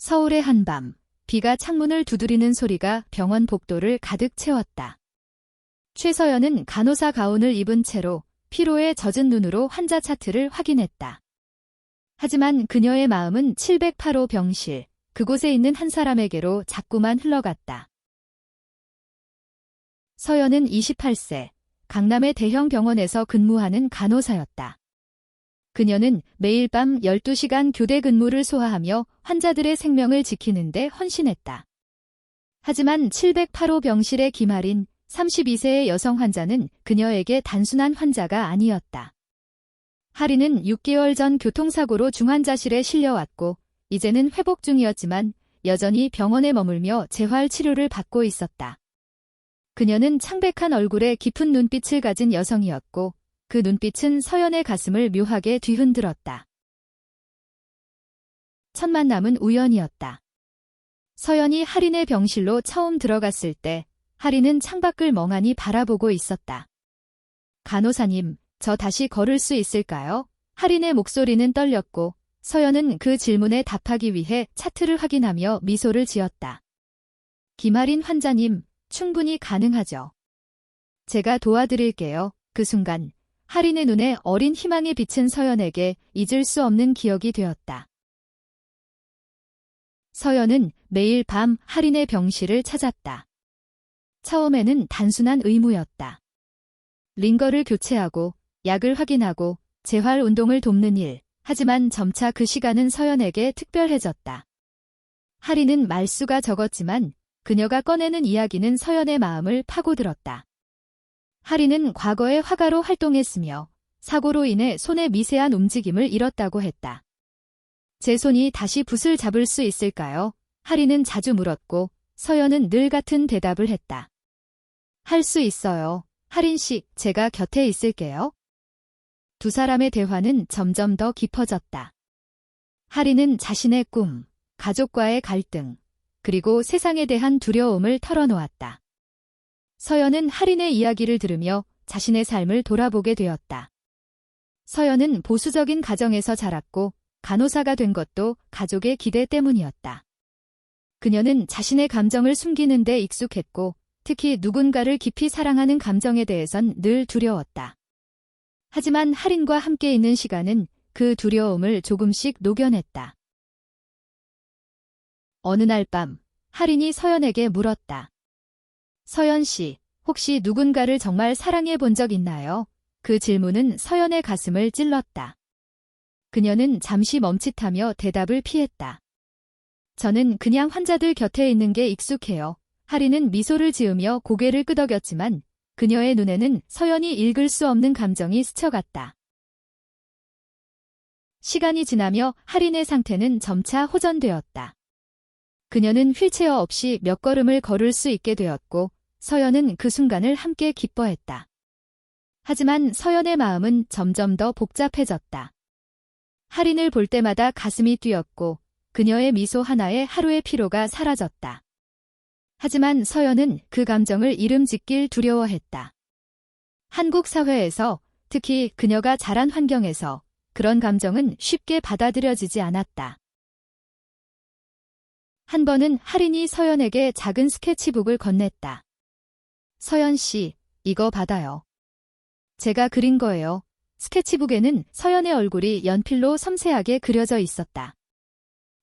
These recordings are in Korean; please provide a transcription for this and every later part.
서울의 한밤, 비가 창문을 두드리는 소리가 병원 복도를 가득 채웠다. 최서연은 간호사 가운을 입은 채로 피로에 젖은 눈으로 환자 차트를 확인했다. 하지만 그녀의 마음은 708호 병실, 그곳에 있는 한 사람에게로 자꾸만 흘러갔다. 서연은 28세, 강남의 대형 병원에서 근무하는 간호사였다. 그녀는 매일 밤 12시간 교대 근무를 소화하며 환자들의 생명을 지키는 데 헌신했다. 하지만 708호 병실의 김아린 32세의 여성 환자는 그녀에게 단순한 환자가 아니었다. 하린은 6개월 전 교통사고로 중환자실에 실려왔고 이제는 회복 중이었지만 여전히 병원에 머물며 재활 치료를 받고 있었다. 그녀는 창백한 얼굴에 깊은 눈빛을 가진 여성이었고 그 눈빛은 서연의 가슴을 묘하게 뒤흔들었다. 첫 만남은 우연이었다. 서연이 하린의 병실로 처음 들어갔을 때 하린은 창밖을 멍하니 바라보고 있었다. 간호사님, 저 다시 걸을 수 있을까요? 하린의 목소리는 떨렸고 서연은 그 질문에 답하기 위해 차트를 확인하며 미소를 지었다. 김아린 환자님, 충분히 가능하죠. 제가 도와드릴게요. 그 순간 하린의 눈에 어린 희망이 비친 서연에게 잊을 수 없는 기억이 되었다. 서연은 매일 밤 하린의 병실을 찾았다. 처음에는 단순한 의무였다. 링거를 교체하고 약을 확인하고 재활 운동을 돕는 일. 하지만 점차 그 시간은 서연에게 특별해졌다. 하린은 말수가 적었지만 그녀가 꺼내는 이야기는 서연의 마음을 파고들었다. 하린은 과거에 화가로 활동했으며 사고로 인해 손의 미세한 움직임을 잃었다고 했다. 제 손이 다시 붓을 잡을 수 있을까요? 하린은 자주 물었고 서연은 늘 같은 대답을 했다. 할 수 있어요. 하린 씨, 제가 곁에 있을게요. 두 사람의 대화는 점점 더 깊어졌다. 하린은 자신의 꿈, 가족과의 갈등, 그리고 세상에 대한 두려움을 털어놓았다. 서연은 하린의 이야기를 들으며 자신의 삶을 돌아보게 되었다. 서연은 보수적인 가정에서 자랐고 간호사가 된 것도 가족의 기대 때문이었다. 그녀는 자신의 감정을 숨기는 데 익숙했고 특히 누군가를 깊이 사랑하는 감정에 대해선 늘 두려웠다. 하지만 하린과 함께 있는 시간은 그 두려움을 조금씩 녹여냈다. 어느 날 밤, 하린이 서연에게 물었다. 서연 씨, 혹시 누군가를 정말 사랑해 본 적 있나요? 그 질문은 서연의 가슴을 찔렀다. 그녀는 잠시 멈칫하며 대답을 피했다. 저는 그냥 환자들 곁에 있는 게 익숙해요. 하린은 미소를 지으며 고개를 끄덕였지만 그녀의 눈에는 서연이 읽을 수 없는 감정이 스쳐갔다. 시간이 지나며 하린의 상태는 점차 호전되었다. 그녀는 휠체어 없이 몇 걸음을 걸을 수 있게 되었고 서연은 그 순간을 함께 기뻐했다. 하지만 서연의 마음은 점점 더 복잡해졌다. 하린을 볼 때마다 가슴이 뛰었고 그녀의 미소 하나에 하루의 피로가 사라졌다. 하지만 서연은 그 감정을 이름짓길 두려워했다. 한국 사회에서, 특히 그녀가 자란 환경에서 그런 감정은 쉽게 받아들여지지 않았다. 한 번은 하린이 서연에게 작은 스케치북을 건넸다. 서연 씨, 이거 받아요. 제가 그린 거예요. 스케치북에는 서연의 얼굴이 연필로 섬세하게 그려져 있었다.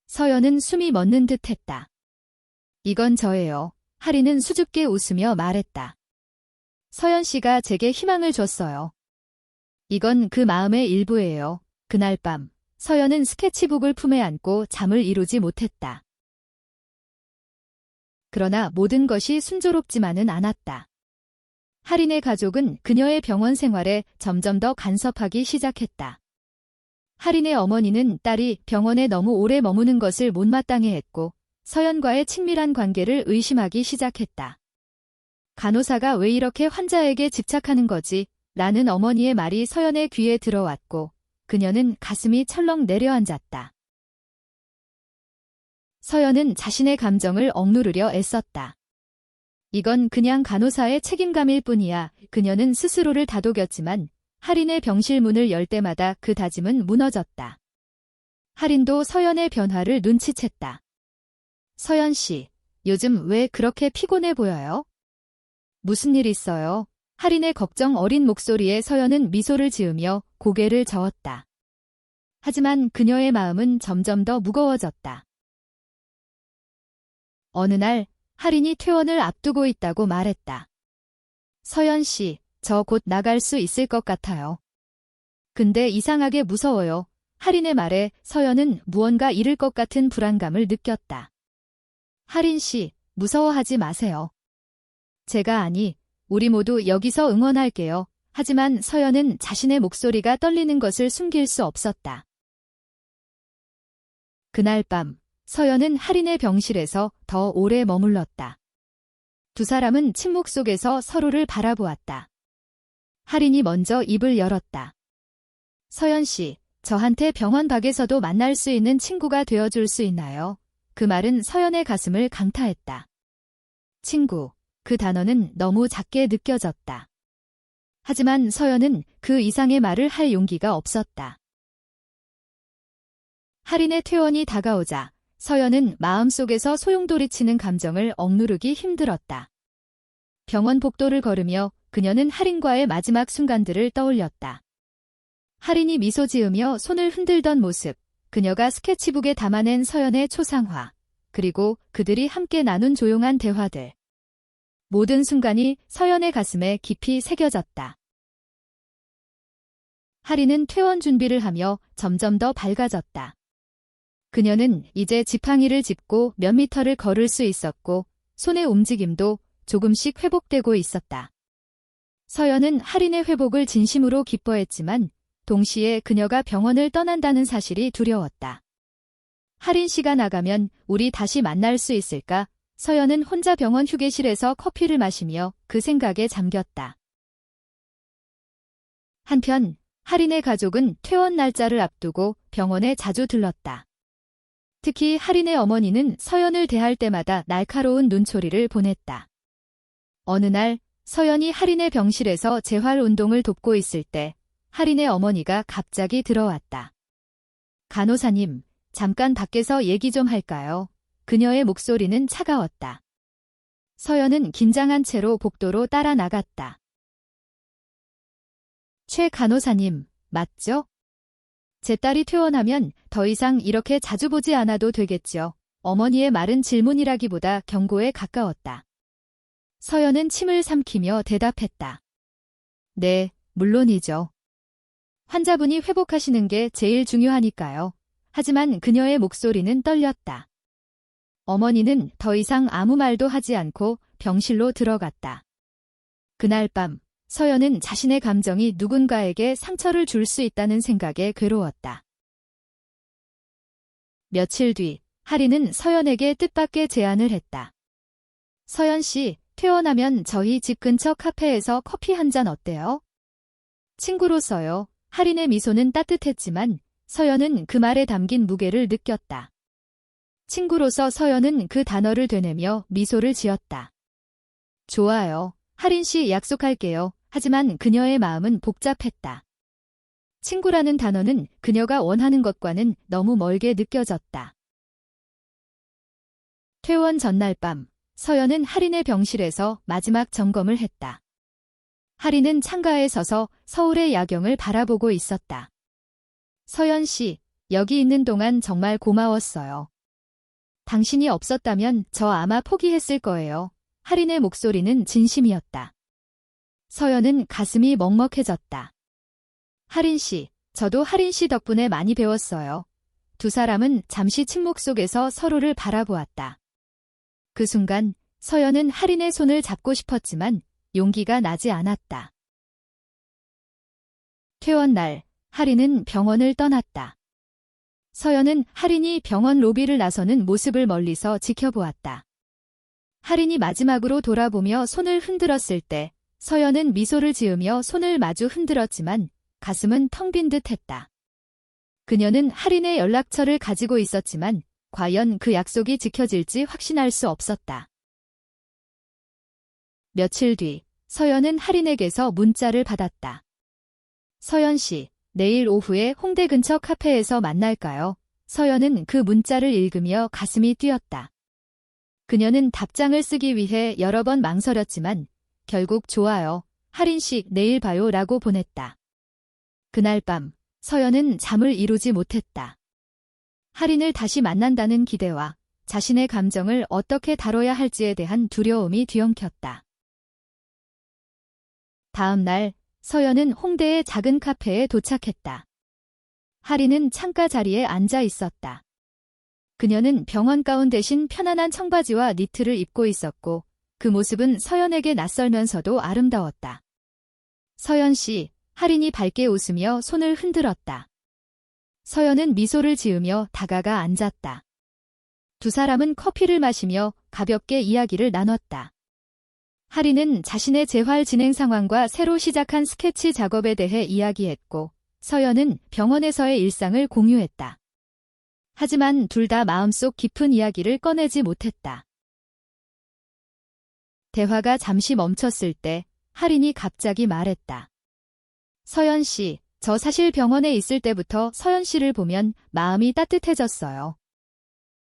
서연은 숨이 멎는 듯 했다. 이건 저예요. 하린은 수줍게 웃으며 말했다. 서연 씨가 제게 희망을 줬어요. 이건 그 마음의 일부예요. 그날 밤, 서연은 스케치북을 품에 안고 잠을 이루지 못했다. 그러나 모든 것이 순조롭지만은 않았다. 하린의 가족은 그녀의 병원 생활에 점점 더 간섭하기 시작했다. 하린의 어머니는 딸이 병원에 너무 오래 머무는 것을 못마땅해했고 서연과의 친밀한 관계를 의심하기 시작했다. 간호사가 왜 이렇게 환자에게 집착하는 거지? 라는 어머니의 말이 서연의 귀에 들어왔고 그녀는 가슴이 철렁 내려앉았다. 서연은 자신의 감정을 억누르려 애썼다. 이건 그냥 간호사의 책임감일 뿐이야. 그녀는 스스로를 다독였지만 하린의 병실 문을 열 때마다 그 다짐은 무너졌다. 하린도 서연의 변화를 눈치챘다. 서연 씨, 요즘 왜 그렇게 피곤해 보여요? 무슨 일 있어요? 할인의 걱정 어린 목소리에 서연은 미소를 지으며 고개를 저었다. 하지만 그녀의 마음은 점점 더 무거워졌다. 어느 날 할인이 퇴원을 앞두고 있다고 말했다. 서연 씨, 저 곧 나갈 수 있을 것 같아요. 근데 이상하게 무서워요. 할인의 말에 서연은 무언가 잃을 것 같은 불안감을 느꼈다. 할인 씨, 무서워하지 마세요. 우리 모두 여기서 응원할게요. 하지만 서연은 자신의 목소리가 떨리는 것을 숨길 수 없었다. 그날 밤, 서연은 할인의 병실에서 더 오래 머물렀다. 두 사람은 침묵 속에서 서로를 바라보았다. 할인이 먼저 입을 열었다. 서연 씨, 저한테 병원 밖에서도 만날 수 있는 친구가 되어줄 수 있나요? 그 말은 서연의 가슴을 강타했다. 친구, 그 단어는 너무 작게 느껴졌다. 하지만 서연은 그 이상의 말을 할 용기가 없었다. 할인의 퇴원이 다가오자 서연은 마음속에서 소용돌이치는 감정을 억누르기 힘들었다. 병원 복도를 걸으며 그녀는 할인과의 마지막 순간들을 떠올렸다. 할인이 미소 지으며 손을 흔들던 모습, 그녀가 스케치북에 담아낸 서연의 초상화, 그리고 그들이 함께 나눈 조용한 대화들. 모든 순간이 서연의 가슴에 깊이 새겨졌다. 할인은 퇴원 준비를 하며 점점 더 밝아졌다. 그녀는 이제 지팡이를 짚고 몇 미터를 걸을 수 있었고 손의 움직임도 조금씩 회복되고 있었다. 서연은 할인의 회복을 진심으로 기뻐했지만 동시에 그녀가 병원을 떠난다는 사실이 두려웠다. 할인 씨가 나가면 우리 다시 만날 수 있을까? 서연은 혼자 병원 휴게실에서 커피를 마시며 그 생각에 잠겼다. 한편 할인의 가족은 퇴원 날짜를 앞두고 병원에 자주 들렀다. 특히 할인의 어머니는 서연을 대할 때마다 날카로운 눈초리를 보냈다. 어느 날 서연이 할인의 병실에서 재활 운동을 돕고 있을 때 할인의 어머니가 갑자기 들어왔다. 간호사님, 잠깐 밖에서 얘기 좀 할까요? 그녀의 목소리는 차가웠다. 서연은 긴장한 채로 복도로 따라 나갔다. 최 간호사님, 맞죠? 제 딸이 퇴원하면 더 이상 이렇게 자주 보지 않아도 되겠죠. 어머니의 말은 질문이라기보다 경고에 가까웠다. 서연은 침을 삼키며 대답했다. 네, 물론이죠. 환자분이 회복하시는 게 제일 중요하니까요. 하지만 그녀의 목소리는 떨렸다. 어머니는 더 이상 아무 말도 하지 않고 병실로 들어갔다. 그날 밤, 서연은 자신의 감정이 누군가에게 상처를 줄 수 있다는 생각에 괴로웠다. 며칠 뒤, 할인은 서연에게 뜻밖의 제안을 했다. 서연 씨, 퇴원하면 저희 집 근처 카페에서 커피 한 잔 어때요? 친구로서요. 할인의 미소는 따뜻했지만 서연은 그 말에 담긴 무게를 느꼈다. 친구로서 서연은 그 단어를 되뇌며 미소를 지었다. 좋아요. 할인 씨 약속할게요. 하지만 그녀의 마음은 복잡했다. 친구라는 단어는 그녀가 원하는 것과는 너무 멀게 느껴졌다. 퇴원 전날 밤, 서연은 할인의 병실에서 마지막 점검을 했다. 할인은 창가에 서서 서울의 야경을 바라보고 있었다. 서연 씨, 여기 있는 동안 정말 고마웠어요. 당신이 없었다면 저 아마 포기했을 거예요. 할인의 목소리는 진심이었다. 서연은 가슴이 먹먹해졌다. 할인 씨, 저도 할인 씨 덕분에 많이 배웠어요. 두 사람은 잠시 침묵 속에서 서로를 바라보았다. 그 순간 서연은 할인의 손을 잡고 싶었지만 용기가 나지 않았다. 퇴원 날, 할인은 병원을 떠났다. 서연은 할인이 병원 로비를 나서는 모습을 멀리서 지켜보았다. 할인이 마지막으로 돌아보며 손을 흔들었을 때 서연은 미소를 지으며 손을 마주 흔들었지만 가슴은 텅 빈 듯했다. 그녀는 할인의 연락처를 가지고 있었지만 과연 그 약속이 지켜질지 확신할 수 없었다. 며칠 뒤 서연은 할인에게서 문자를 받았다. 서연 씨, 내일 오후에 홍대 근처 카페에서 만날까요? 서연은 그 문자를 읽으며 가슴이 뛰었다. 그녀는 답장을 쓰기 위해 여러 번 망설였지만 결국 좋아요. 할인 씨 내일 봐요 라고 보냈다. 그날 밤 서연은 잠을 이루지 못했다. 할인을 다시 만난다는 기대와 자신의 감정을 어떻게 다뤄야 할지에 대한 두려움이 뒤엉켰다. 다음 날 서연은 홍대의 작은 카페에 도착했다. 할인은 창가 자리에 앉아 있었다. 그녀는 병원 가운 대신 편안한 청바지와 니트를 입고 있었고 그 모습은 서연에게 낯설면서도 아름다웠다. 서연 씨, 할인이 밝게 웃으며 손을 흔들었다. 서연은 미소를 지으며 다가가 앉았다. 두 사람은 커피를 마시며 가볍게 이야기를 나눴다. 할인은 자신의 재활 진행 상황과 새로 시작한 스케치 작업에 대해 이야기했고 서연은 병원에서의 일상을 공유했다. 하지만 둘 다 마음속 깊은 이야기를 꺼내지 못했다. 대화가 잠시 멈췄을 때 할인이 갑자기 말했다. 서연 씨, 저 사실 병원에 있을 때부터 서연 씨를 보면 마음이 따뜻해졌어요.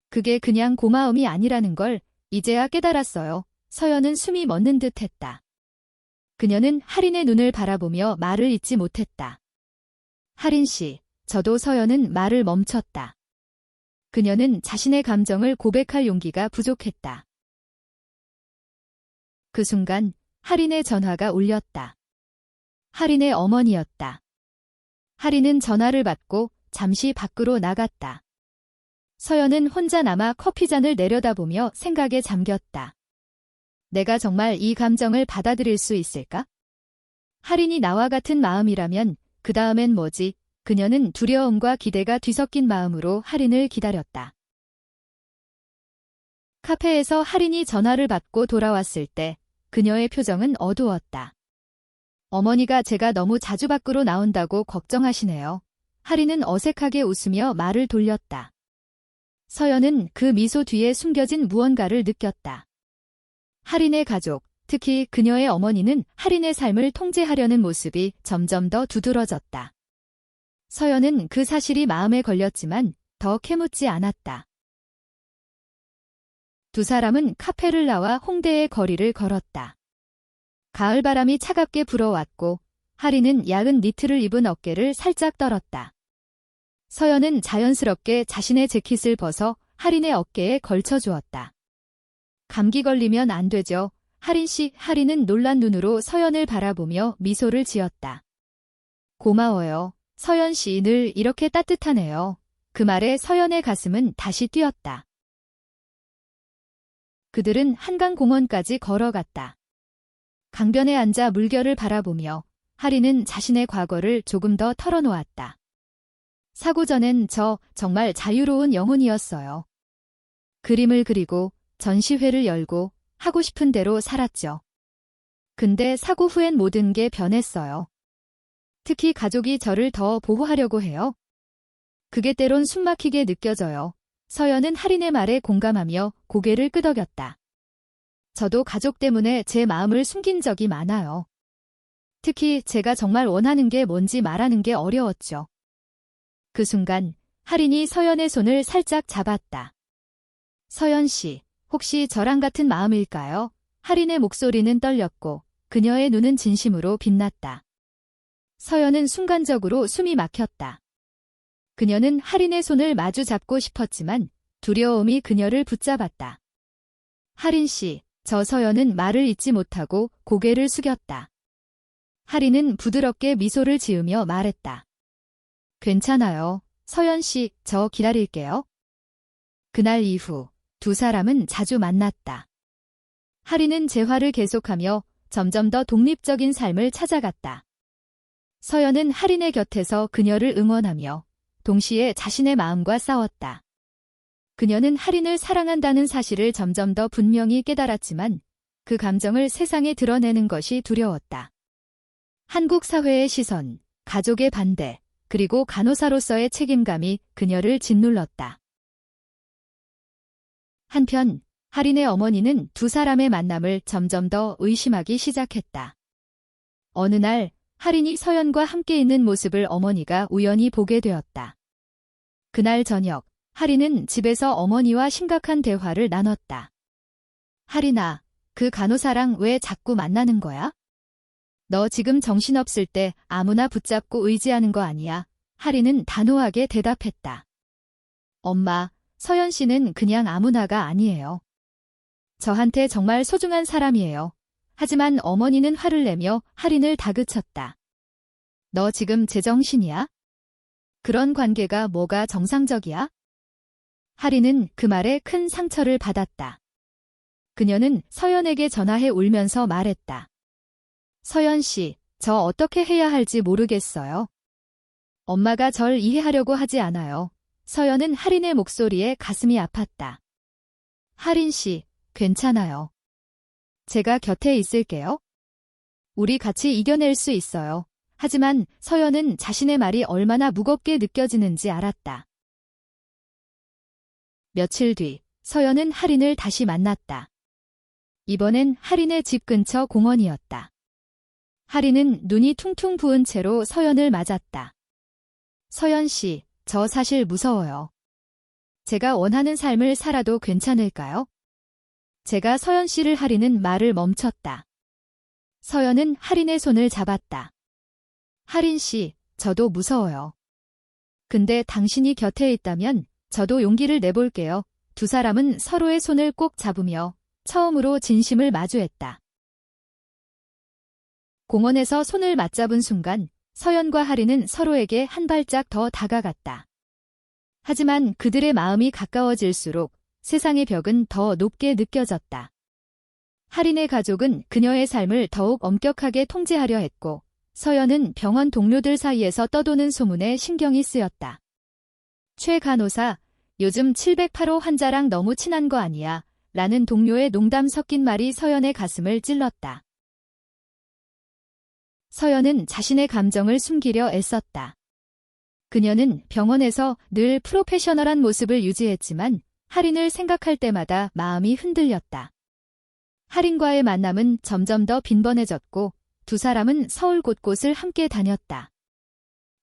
그게 그냥 고마움이 아니라는 걸 이제야 깨달았어요. 서연은 숨이 멎는 듯 했다. 그녀는 할인의 눈을 바라보며 말을 잇지 못했다. 할인 씨, 저도 서연은 말을 멈췄다. 그녀는 자신의 감정을 고백할 용기가 부족했다. 그 순간 할인의 전화가 울렸다. 할인의 어머니였다. 할인은 전화를 받고 잠시 밖으로 나갔다. 서연은 혼자 남아 커피잔을 내려다보며 생각에 잠겼다. 내가 정말 이 감정을 받아들일 수 있을까? 할인이 나와 같은 마음이라면 그 다음엔 뭐지? 그녀는 두려움과 기대가 뒤섞인 마음으로 할인을 기다렸다. 카페에서 할인이 전화를 받고 돌아왔을 때 그녀의 표정은 어두웠다. 어머니가 제가 너무 자주 밖으로 나온다고 걱정하시네요. 할인은 어색하게 웃으며 말을 돌렸다. 서연은 그 미소 뒤에 숨겨진 무언가를 느꼈다. 할인의 가족, 특히 그녀의 어머니는 할인의 삶을 통제하려는 모습이 점점 더 두드러졌다. 서연은 그 사실이 마음에 걸렸지만 더 캐묻지 않았다. 두 사람은 카페를 나와 홍대의 거리를 걸었다. 가을바람이 차갑게 불어왔고 할인은 얇은 니트를 입은 어깨를 살짝 떨었다. 서연은 자연스럽게 자신의 재킷을 벗어 할인의 어깨에 걸쳐주었다. 감기 걸리면 안 되죠. 할인 씨, 할인은 놀란 눈으로 서연을 바라보며 미소를 지었다. 고마워요. 서연 씨 늘 이렇게 따뜻하네요. 그 말에 서연의 가슴은 다시 뛰었다. 그들은 한강공원까지 걸어갔다. 강변에 앉아 물결을 바라보며 할인은 자신의 과거를 조금 더 털어놓았다. 사고 전엔 저 정말 자유로운 영혼이었어요. 그림을 그리고 전시회를 열고 하고 싶은 대로 살았죠. 근데 사고 후엔 모든 게 변했어요. 특히 가족이 저를 더 보호하려고 해요. 그게 때론 숨막히게 느껴져요. 서연은 할인의 말에 공감하며 고개를 끄덕였다. 저도 가족 때문에 제 마음을 숨긴 적이 많아요. 특히 제가 정말 원하는 게 뭔지 말하는 게 어려웠죠. 그 순간 할인이 서연의 손을 살짝 잡았다. 서연 씨, 혹시 저랑 같은 마음일까요? 할인의 목소리는 떨렸고 그녀의 눈은 진심으로 빛났다. 서연은 순간적으로 숨이 막혔다. 그녀는 할인의 손을 마주 잡고 싶었지만 두려움이 그녀를 붙잡았다. 할인 씨, 저 서연은 말을 잇지 못하고 고개를 숙였다. 할인은 부드럽게 미소를 지으며 말했다. 괜찮아요. 서연 씨, 저 기다릴게요. 그날 이후 두 사람은 자주 만났다. 할인은 재활을 계속하며 점점 더 독립적인 삶을 찾아갔다. 서연은 할인의 곁에서 그녀를 응원하며 동시에 자신의 마음과 싸웠다. 그녀는 할인을 사랑한다는 사실을 점점 더 분명히 깨달았지만 그 감정을 세상에 드러내는 것이 두려웠다. 한국 사회의 시선, 가족의 반대, 그리고 간호사로서의 책임감이 그녀를 짓눌렀다. 한편 할인의 어머니는 두 사람의 만남을 점점 더 의심하기 시작했다. 어느 날 할인이 서연과 함께 있는 모습을 어머니가 우연히 보게 되었다. 그날 저녁 할인은 집에서 어머니와 심각한 대화를 나눴다. 할인아, 그 간호사랑 왜 자꾸 만나는 거야? 너 지금 정신없을 때 아무나 붙잡고 의지하는 거 아니야? 할인은 단호하게 대답했다. 엄마, 서연 씨는 그냥 아무나가 아니에요. 저한테 정말 소중한 사람이에요. 하지만 어머니는 화를 내며 할인을 다그쳤다. 너 지금 제정신이야? 그런 관계가 뭐가 정상적이야? 할인은 그 말에 큰 상처를 받았다. 그녀는 서연에게 전화해 울면서 말했다. 서연 씨, 저 어떻게 해야 할지 모르겠어요. 엄마가 절 이해하려고 하지 않아요. 서연은 할인의 목소리에 가슴이 아팠다. 할인 씨, 괜찮아요. 제가 곁에 있을게요. 우리 같이 이겨낼 수 있어요. 하지만 서연은 자신의 말이 얼마나 무겁게 느껴지는지 알았다. 며칠 뒤, 서연은 할인을 다시 만났다. 이번엔 할인의 집 근처 공원이었다. 할인은 눈이 퉁퉁 부은 채로 서연을 맞았다. 서연 씨, 저 사실 무서워요. 제가 원하는 삶을 살아도 괜찮을까요? 제가 서연 씨를 할인은 말을 멈췄다. 서연은 할인의 손을 잡았다. 할인 씨, 저도 무서워요. 근데 당신이 곁에 있다면 저도 용기를 내볼게요. 두 사람은 서로의 손을 꼭 잡으며 처음으로 진심을 마주했다. 공원에서 손을 맞잡은 순간 서연과 할인은 서로에게 한 발짝 더 다가갔다. 하지만 그들의 마음이 가까워질수록 세상의 벽은 더 높게 느껴졌다. 할인의 가족은 그녀의 삶을 더욱 엄격하게 통제하려 했고 서연은 병원 동료들 사이에서 떠도는 소문에 신경이 쓰였다. 최 간호사, 요즘 708호 환자랑 너무 친한 거 아니야? 라는 동료의 농담 섞인 말이 서연의 가슴을 찔렀다. 서연은 자신의 감정을 숨기려 애썼다. 그녀는 병원에서 늘 프로페셔널한 모습을 유지했지만 할인을 생각할 때마다 마음이 흔들렸다. 할인과의 만남은 점점 더 빈번해졌고 두 사람은 서울 곳곳을 함께 다녔다.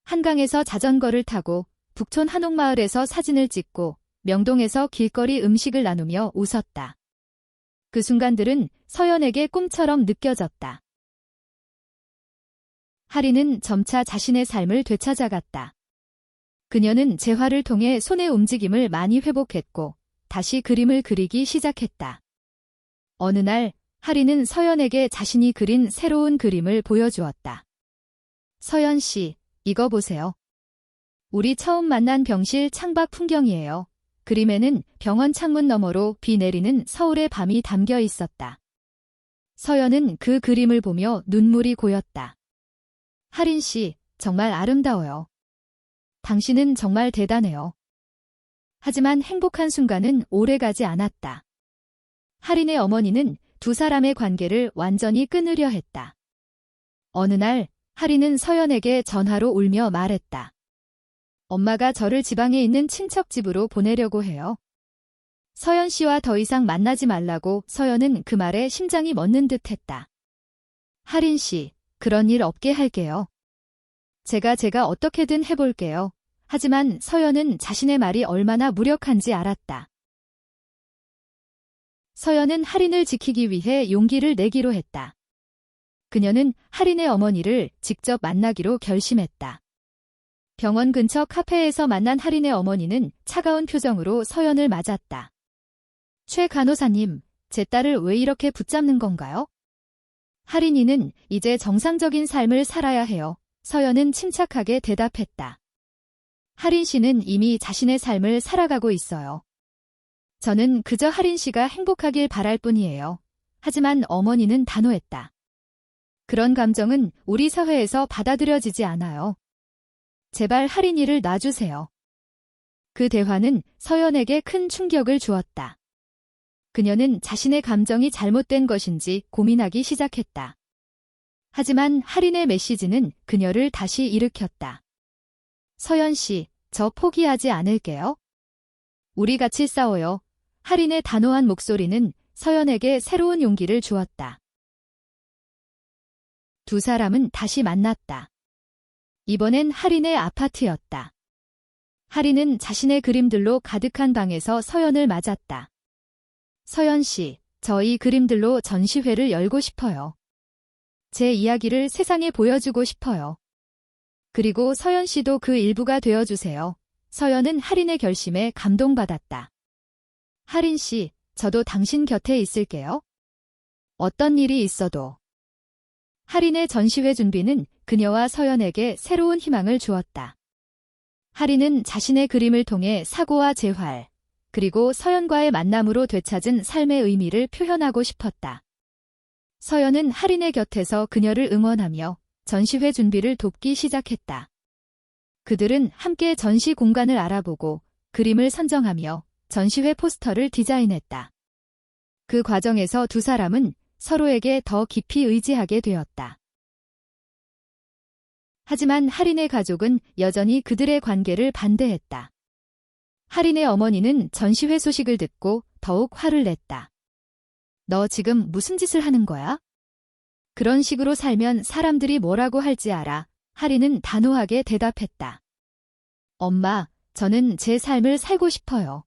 한강에서 자전거를 타고 북촌 한옥마을에서 사진을 찍고 명동에서 길거리 음식을 나누며 웃었다. 그 순간들은 서연에게 꿈처럼 느껴졌다. 할인은 점차 자신의 삶을 되찾아갔다. 그녀는 재활을 통해 손의 움직임을 많이 회복했고 다시 그림을 그리기 시작했다. 어느 날 할인은 서연에게 자신이 그린 새로운 그림을 보여주었다. 서연 씨, 이거 보세요. 우리 처음 만난 병실 창밖 풍경이에요. 그림에는 병원 창문 너머로 비 내리는 서울의 밤이 담겨 있었다. 서연은 그 그림을 보며 눈물이 고였다. 할인 씨, 정말 아름다워요. 당신은 정말 대단해요. 하지만 행복한 순간은 오래가지 않았다. 할인의 어머니는 두 사람의 관계를 완전히 끊으려 했다. 어느 날 할인은 서연에게 전화로 울며 말했다. 엄마가 저를 지방에 있는 친척 집으로 보내려고 해요. 서연 씨와 더 이상 만나지 말라고. 서연은 그 말에 심장이 멎는 듯 했다. 할인 씨, 그런 일 없게 할게요. 제가 어떻게든 해볼게요. 하지만 서연은 자신의 말이 얼마나 무력한지 알았다. 서연은 할인을 지키기 위해 용기를 내기로 했다. 그녀는 할인의 어머니를 직접 만나기로 결심했다. 병원 근처 카페에서 만난 할인의 어머니는 차가운 표정으로 서연을 맞았다. 최 간호사님, 제 딸을 왜 이렇게 붙잡는 건가요? 할인이는 이제 정상적인 삶을 살아야 해요. 서연은 침착하게 대답했다. 할인 씨는 이미 자신의 삶을 살아가고 있어요. 저는 그저 할인 씨가 행복하길 바랄 뿐이에요. 하지만 어머니는 단호했다. 그런 감정은 우리 사회에서 받아들여지지 않아요. 제발 할인이를 놔주세요. 그 대화는 서연에게 큰 충격을 주었다. 그녀는 자신의 감정이 잘못된 것인지 고민하기 시작했다. 하지만 할인의 메시지는 그녀를 다시 일으켰다. 서연 씨, 저 포기하지 않을게요. 우리 같이 싸워요. 할인의 단호한 목소리는 서연에게 새로운 용기를 주었다. 두 사람은 다시 만났다. 이번엔 할인의 아파트였다. 할인은 자신의 그림들로 가득한 방에서 서연을 맞았다. 서연 씨, 저 이 그림들로 전시회를 열고 싶어요. 제 이야기를 세상에 보여주고 싶어요. 그리고 서연 씨도 그 일부가 되어주세요. 서연은 할인의 결심에 감동받았다. 할인 씨, 저도 당신 곁에 있을게요. 어떤 일이 있어도. 할인의 전시회 준비는 그녀와 서연에게 새로운 희망을 주었다. 할인은 자신의 그림을 통해 사고와 재활, 그리고 서연과의 만남으로 되찾은 삶의 의미를 표현하고 싶었다. 서연은 할인의 곁에서 그녀를 응원하며 전시회 준비를 돕기 시작했다. 그들은 함께 전시 공간을 알아보고 그림을 선정하며 전시회 포스터를 디자인했다. 그 과정에서 두 사람은 서로에게 더 깊이 의지하게 되었다. 하지만 할인의 가족은 여전히 그들의 관계를 반대했다. 할인의 어머니는 전시회 소식을 듣고 더욱 화를 냈다. 너 지금 무슨 짓을 하는 거야? 그런 식으로 살면 사람들이 뭐라고 할지 알아. 할인은 단호하게 대답했다. 엄마, 저는 제 삶을 살고 싶어요.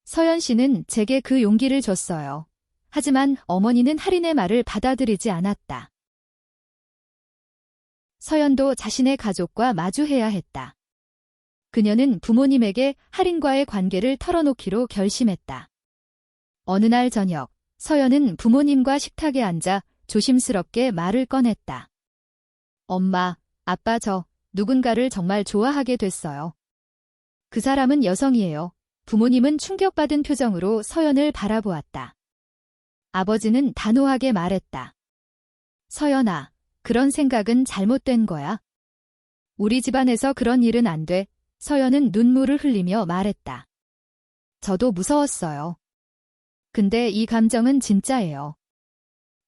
서연 씨는 제게 그 용기를 줬어요. 하지만 어머니는 할인의 말을 받아들이지 않았다. 서연도 자신의 가족과 마주해야 했다. 그녀는 부모님에게 할인과의 관계를 털어놓기로 결심했다. 어느 날 저녁, 서연은 부모님과 식탁에 앉아 조심스럽게 말을 꺼냈다. 엄마, 아빠 저 누군가를 정말 좋아하게 됐어요. 그 사람은 여성이에요. 부모님은 충격받은 표정으로 서연을 바라보았다. 아버지는 단호하게 말했다. 서연아, 그런 생각은 잘못된 거야. 우리 집안에서 그런 일은 안 돼. 서연은 눈물을 흘리며 말했다. 저도 무서웠어요. 근데 이 감정은 진짜예요.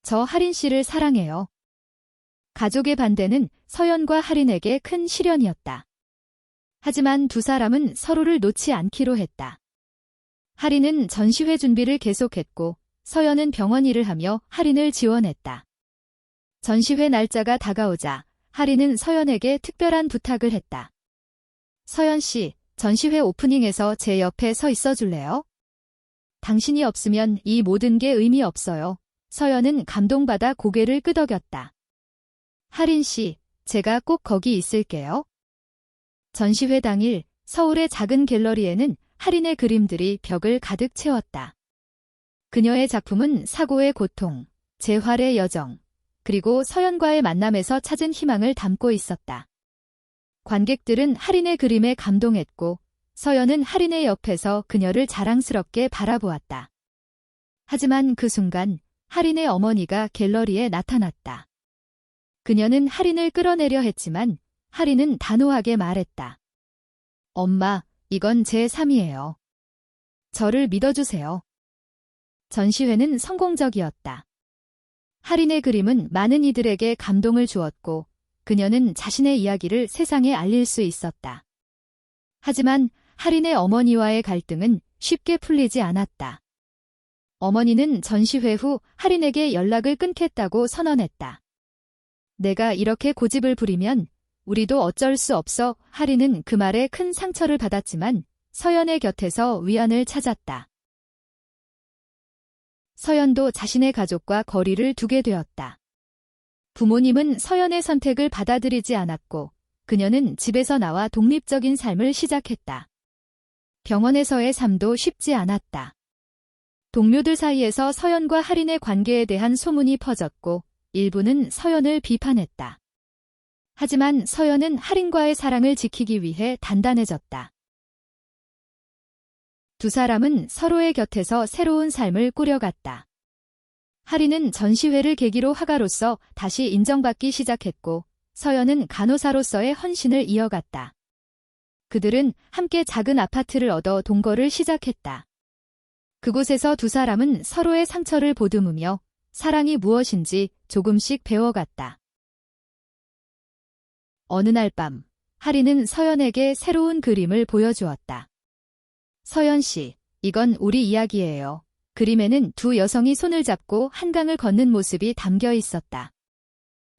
저 할인 씨를 사랑해요. 가족의 반대는 서연과 할인에게 큰 시련이었다. 하지만 두 사람은 서로를 놓지 않기로 했다. 할인은 전시회 준비를 계속했고 서연은 병원 일을 하며 할인을 지원했다. 전시회 날짜가 다가오자 할인은 서연에게 특별한 부탁을 했다. 서연 씨, 전시회 오프닝에서 제 옆에 서 있어 줄래요? 당신이 없으면 이 모든 게 의미 없어요. 서연은 감동받아 고개를 끄덕였다. 할인 씨, 제가 꼭 거기 있을게요. 전시회 당일 서울의 작은 갤러리에는 할인의 그림들이 벽을 가득 채웠다. 그녀의 작품은 사고의 고통, 재활의 여정, 그리고 서연과의 만남에서 찾은 희망을 담고 있었다. 관객들은 할인의 그림에 감동했고 서연은 할인의 옆에서 그녀를 자랑스럽게 바라보았다. 하지만 그 순간 할인의 어머니가 갤러리에 나타났다. 그녀는 할인을 끌어내려 했지만 할인은 단호하게 말했다. 엄마, 이건 제 삶이에요. 저를 믿어주세요. 전시회는 성공적이었다. 할인의 그림은 많은 이들에게 감동을 주었고 그녀는 자신의 이야기를 세상에 알릴 수 있었다. 하지만 할인의 어머니와의 갈등은 쉽게 풀리지 않았다. 어머니는 전시회 후 할인에게 연락을 끊겠다고 선언했다. 내가 이렇게 고집을 부리면 우리도 어쩔 수 없어. 할인은 그 말에 큰 상처를 받았지만 서연의 곁에서 위안을 찾았다. 서연도 자신의 가족과 거리를 두게 되었다. 부모님은 서연의 선택을 받아들이지 않았고 그녀는 집에서 나와 독립적인 삶을 시작했다. 병원에서의 삶도 쉽지 않았다. 동료들 사이에서 서연과 할인의 관계에 대한 소문이 퍼졌고 일부는 서연을 비판했다. 하지만 서연은 할인과의 사랑을 지키기 위해 단단해졌다. 두 사람은 서로의 곁에서 새로운 삶을 꾸려갔다. 할인은 전시회를 계기로 화가로서 다시 인정받기 시작했고 서연은 간호사로서의 헌신을 이어갔다. 그들은 함께 작은 아파트를 얻어 동거를 시작했다. 그곳에서 두 사람은 서로의 상처를 보듬으며 사랑이 무엇인지 조금씩 배워갔다. 어느 날 밤, 할인은 서연에게 새로운 그림을 보여주었다. 서연 씨, 이건 우리 이야기예요. 그림에는 두 여성이 손을 잡고 한강을 걷는 모습이 담겨 있었다.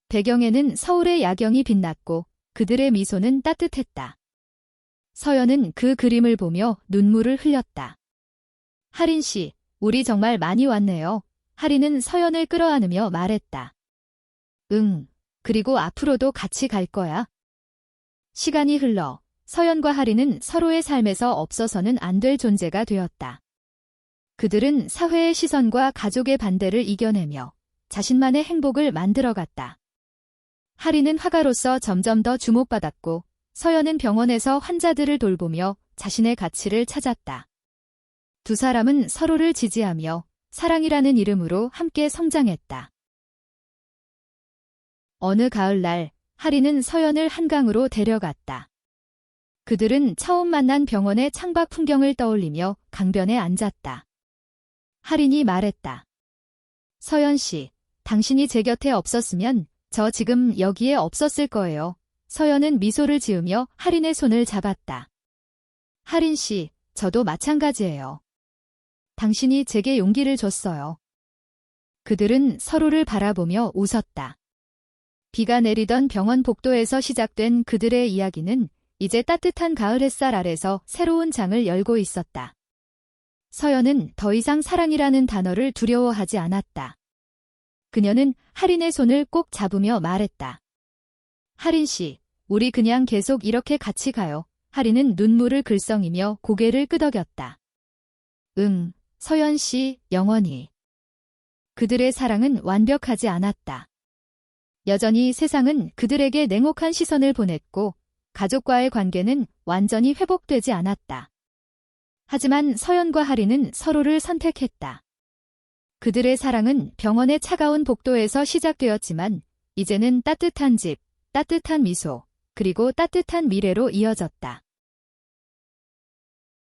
배경에는 서울의 야경이 빛났고 그들의 미소는 따뜻했다. 서연은 그 그림을 보며 눈물을 흘렸다. 할인 씨, 우리 정말 많이 왔네요. 하리는 서연을 끌어안으며 말했다. 응, 그리고 앞으로도 같이 갈 거야. 시간이 흘러 서연과 하리는 서로의 삶에서 없어서는 안 될 존재가 되었다. 그들은 사회의 시선과 가족의 반대를 이겨내며 자신만의 행복을 만들어갔다. 하리는 화가로서 점점 더 주목받았고 서연은 병원에서 환자들을 돌보며 자신의 가치를 찾았다. 두 사람은 서로를 지지하며 사랑이라는 이름으로 함께 성장했다. 어느 가을날 하리는 서연을 한강으로 데려갔다. 그들은 처음 만난 병원의 창밖 풍경을 떠올리며 강변에 앉았다. 하린이 말했다. 서연 씨, 당신이 제 곁에 없었으면 저 지금 여기에 없었을 거예요. 서연은 미소를 지으며 하린의 손을 잡았다. 하린 씨, 저도 마찬가지예요. 당신이 제게 용기를 줬어요. 그들은 서로를 바라보며 웃었다. 비가 내리던 병원 복도에서 시작된 그들의 이야기는 이제 따뜻한 가을 햇살 아래서 새로운 장을 열고 있었다. 서연은 더 이상 사랑이라는 단어를 두려워하지 않았다. 그녀는 하린의 손을 꼭 잡으며 말했다. 하린 씨, 우리 그냥 계속 이렇게 같이 가요. 하린은 눈물을 글썽이며 고개를 끄덕였다. 응, 서연 씨, 영원히. 그들의 사랑은 완벽하지 않았다. 여전히 세상은 그들에게 냉혹한 시선을 보냈고 가족과의 관계는 완전히 회복되지 않았다. 하지만 서연과 하린은 서로를 선택했다. 그들의 사랑은 병원의 차가운 복도에서 시작되었지만 이제는 따뜻한 집, 따뜻한 미소, 그리고 따뜻한 미래로 이어졌다.